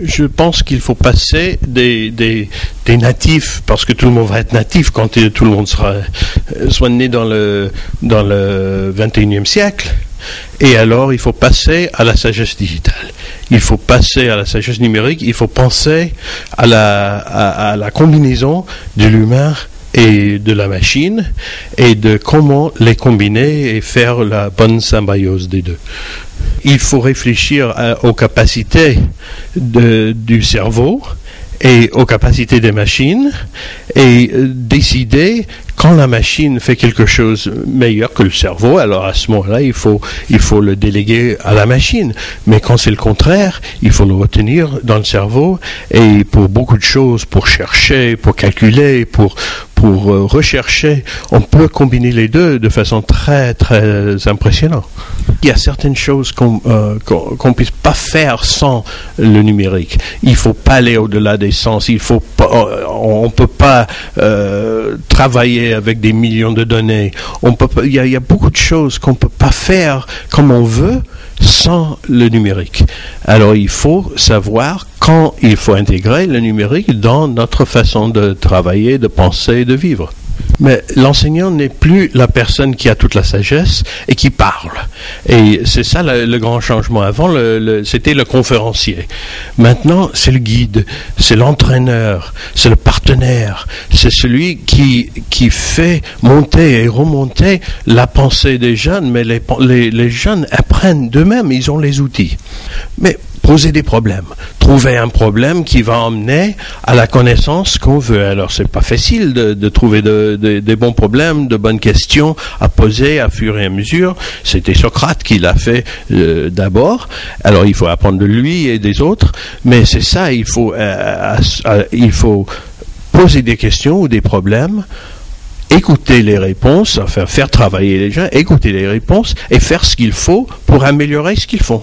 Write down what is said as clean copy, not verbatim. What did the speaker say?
Je pense qu'il faut passer des natifs, parce que tout le monde va être natif quand tout le monde soit né dans le 21e siècle. Et alors, il faut passer à la sagesse digitale. Il faut passer à la sagesse numérique. Il faut penser à la combinaison de l'humain et de la machine, et de comment les combiner et faire la bonne symbiose des deux. Il faut réfléchir aux capacités du cerveau et aux capacités des machines, et décider quand la machine fait quelque chose meilleur que le cerveau, alors à ce moment-là, il faut le déléguer à la machine. Mais quand c'est le contraire, il faut le retenir dans le cerveau, et pour beaucoup de choses, pour chercher, pour calculer, pour rechercher, on peut combiner les deux de façon très, très impressionnante. Il y a certaines choses qu'on puisse pas faire sans le numérique. Il faut pas aller au-delà des sens. On peut pas travailler avec des millions de données. Il y a beaucoup de choses qu'on peut pas faire comme on veut sans le numérique. Alors il faut savoir quand il faut intégrer le numérique dans notre façon de travailler, de penser, de vivre. Mais l'enseignant n'est plus la personne qui a toute la sagesse et qui parle. Et c'est ça le grand changement. Avant, c'était le conférencier. Maintenant, c'est le guide, c'est l'entraîneur, c'est le partenaire, c'est celui qui fait monter et remonter la pensée des jeunes. Mais les jeunes apprennent d'eux-mêmes, ils ont les outils. Mais poser des problèmes, trouver un problème qui va emmener à la connaissance qu'on veut. Alors c'est pas facile de trouver des bons problèmes, de bonnes questions à poser à fur et à mesure. C'était Socrate qui l'a fait d'abord. Alors il faut apprendre de lui et des autres, mais c'est ça, il faut poser des questions ou des problèmes, écouter les réponses, enfin faire travailler les gens, écouter les réponses et faire ce qu'il faut pour améliorer ce qu'ils font.